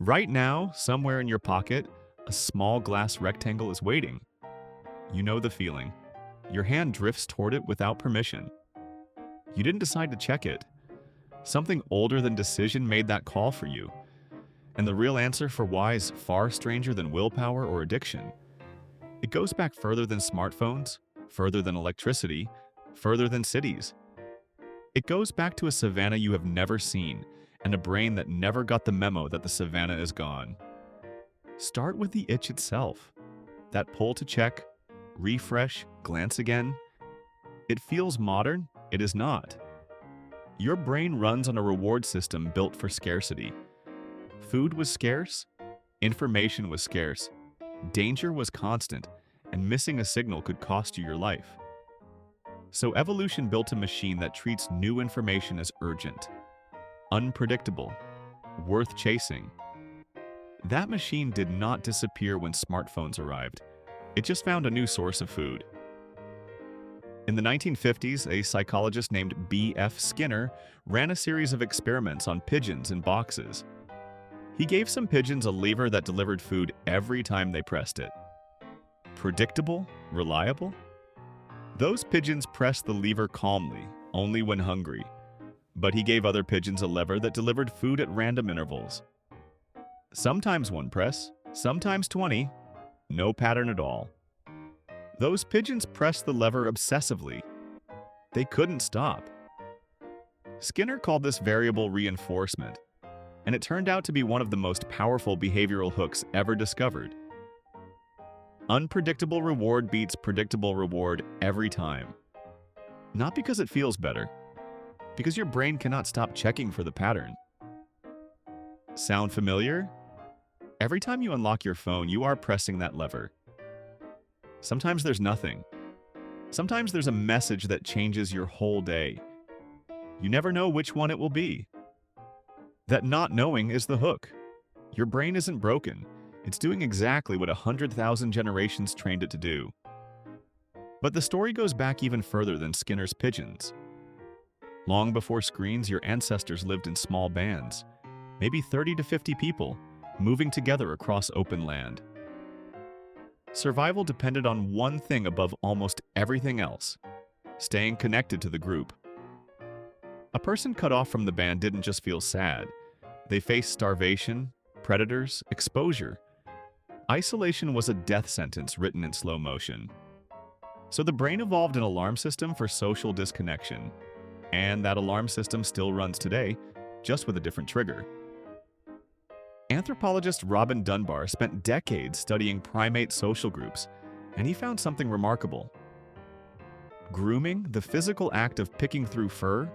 Right now, somewhere in your pocket, a small glass rectangle is waiting. You know the feeling. Your hand drifts toward it without permission. You didn't decide to check it. Something older than decision made that call for you. And the real answer for why is far stranger than willpower or addiction. It goes back further than smartphones, further than electricity, further than cities. It goes back to a savannah you have never seen and a brain that never got the memo that the savannah is gone. Start with the itch itself. That pull to check, refresh, glance again. It feels modern, it is not. Your brain runs on a reward system built for scarcity. Food was scarce, information was scarce, danger was constant, and missing a signal could cost you your life. So evolution built a machine that treats new information as urgent, unpredictable, worth chasing. That machine did not disappear when smartphones arrived. It just found a new source of food. In the 1950s, a psychologist named B.F. Skinner ran a series of experiments on pigeons in boxes. He gave some pigeons a lever that delivered food every time they pressed it. Predictable? Reliable? Those pigeons pressed the lever calmly, only when hungry. But he gave other pigeons a lever that delivered food at random intervals. Sometimes one press, sometimes 20, no pattern at all. Those pigeons pressed the lever obsessively. They couldn't stop. Skinner called this variable reinforcement, and it turned out to be one of the most powerful behavioral hooks ever discovered. Unpredictable reward beats predictable reward every time. Not because it feels better, because your brain cannot stop checking for the pattern. Sound familiar? Every time you unlock your phone, you are pressing that lever. Sometimes there's nothing. Sometimes there's a message that changes your whole day. You never know which one it will be. That not knowing is the hook. Your brain isn't broken. It's doing exactly what 100,000 generations trained it to do. But the story goes back even further than Skinner's pigeons. Long before screens, your ancestors lived in small bands, maybe 30 to 50 people, moving together across open land. Survival depended on one thing above almost everything else: staying connected to the group. A person cut off from the band didn't just feel sad. They faced starvation, predators, exposure. Isolation was a death sentence written in slow motion. So the brain evolved an alarm system for social disconnection. And that alarm system still runs today, just with a different trigger. Anthropologist Robin Dunbar spent decades studying primate social groups, and he found something remarkable. Grooming, the physical act of picking through fur,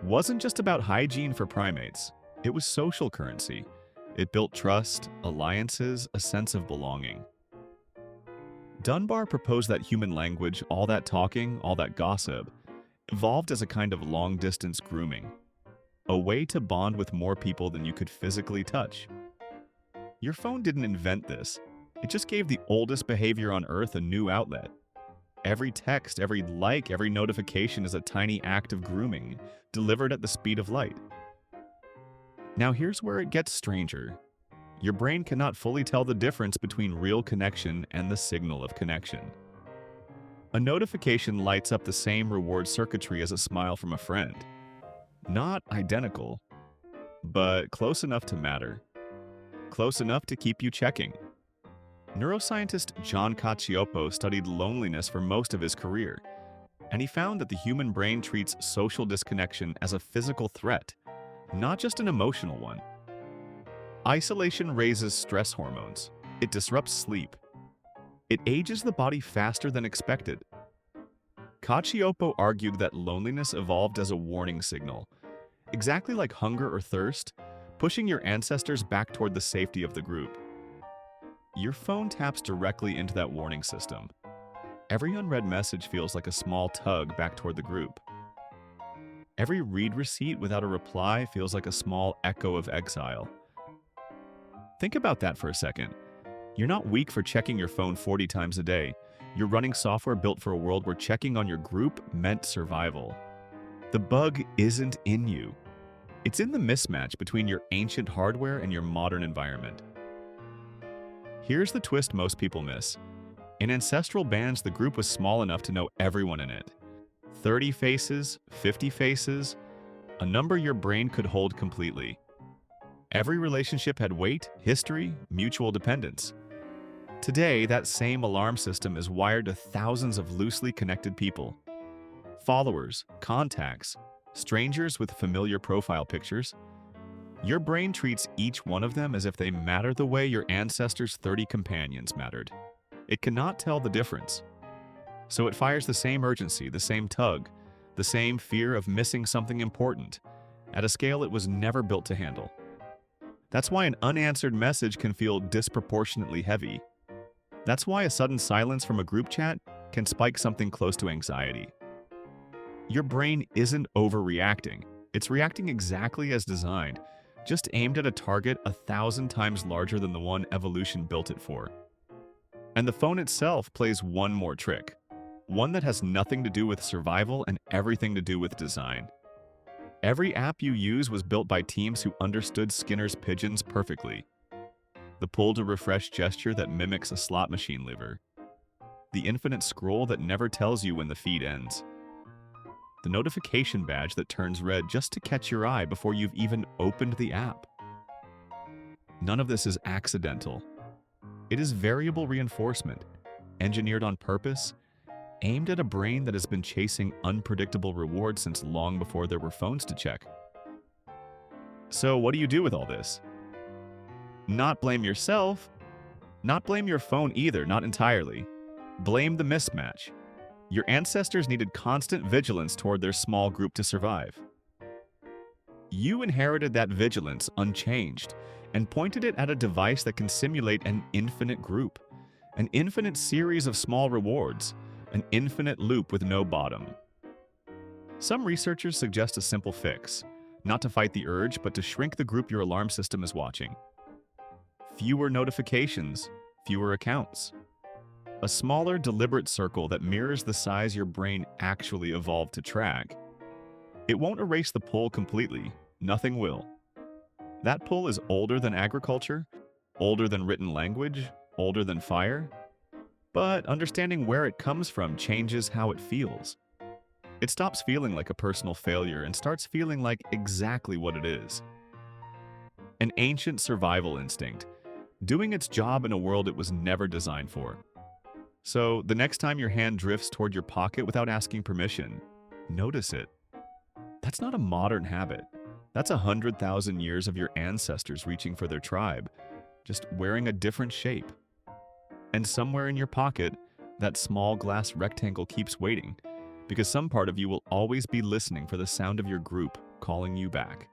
wasn't just about hygiene for primates. It was social currency. It built trust, alliances, a sense of belonging. Dunbar proposed that human language, all that talking, all that gossip, evolved as a kind of long-distance grooming, a way to bond with more people than you could physically touch. Your phone didn't invent this. It just gave the oldest behavior on Earth a new outlet. Every text, every like, every notification is a tiny act of grooming, delivered at the speed of light. Now here's where it gets stranger. Your brain cannot fully tell the difference between real connection and the signal of connection. A notification lights up the same reward circuitry as a smile from a friend. Not identical, but close enough to matter. Close enough to keep you checking. Neuroscientist John Cacioppo studied loneliness for most of his career, and he found that the human brain treats social disconnection as a physical threat, not just an emotional one. Isolation raises stress hormones. It disrupts sleep. It ages the body faster than expected. Cacioppo argued that loneliness evolved as a warning signal, exactly like hunger or thirst, pushing your ancestors back toward the safety of the group. Your phone taps directly into that warning system. Every unread message feels like a small tug back toward the group. Every read receipt without a reply feels like a small echo of exile. Think about that for a second. You're not weak for checking your phone 40 times a day. You're running software built for a world where checking on your group meant survival. The bug isn't in you. It's in the mismatch between your ancient hardware and your modern environment. Here's the twist most people miss. In ancestral bands, the group was small enough to know everyone in it. 30 faces, 50 faces, a number your brain could hold completely. Every relationship had weight, history, mutual dependence. Today, that same alarm system is wired to thousands of loosely connected people. Followers, contacts, strangers with familiar profile pictures. Your brain treats each one of them as if they matter the way your ancestors' 30 companions mattered. It cannot tell the difference. So it fires the same urgency, the same tug, the same fear of missing something important, at a scale it was never built to handle. That's why an unanswered message can feel disproportionately heavy. That's why a sudden silence from a group chat can spike something close to anxiety. Your brain isn't overreacting. It's reacting exactly as designed, just aimed at a target 1,000 times larger than the one evolution built it for. And the phone itself plays one more trick, one that has nothing to do with survival and everything to do with design. Every app you use was built by teams who understood Skinner's pigeons perfectly. The pull-to-refresh gesture that mimics a slot machine lever. The infinite scroll that never tells you when the feed ends. The notification badge that turns red just to catch your eye before you've even opened the app. None of this is accidental. It is variable reinforcement, engineered on purpose, aimed at a brain that has been chasing unpredictable rewards since long before there were phones to check. So what do you do with all this? Not blame yourself, not blame your phone either, not entirely. Blame the mismatch. Your ancestors needed constant vigilance toward their small group to survive. You inherited that vigilance unchanged and pointed it at a device that can simulate an infinite group, an infinite series of small rewards, an infinite loop with no bottom. Some researchers suggest a simple fix, not to fight the urge, but to shrink the group your alarm system is watching. Fewer notifications, fewer accounts. A smaller, deliberate circle that mirrors the size your brain actually evolved to track. It won't erase the pull completely. Nothing will. That pull is older than agriculture, older than written language, older than fire. But understanding where it comes from changes how it feels. It stops feeling like a personal failure and starts feeling like exactly what it is. An ancient survival instinct, doing its job in a world it was never designed for. So, the next time your hand drifts toward your pocket without asking permission, notice it. That's not a modern habit. That's 100,000 years of your ancestors reaching for their tribe, just wearing a different shape. And somewhere in your pocket, that small glass rectangle keeps waiting, because some part of you will always be listening for the sound of your group calling you back.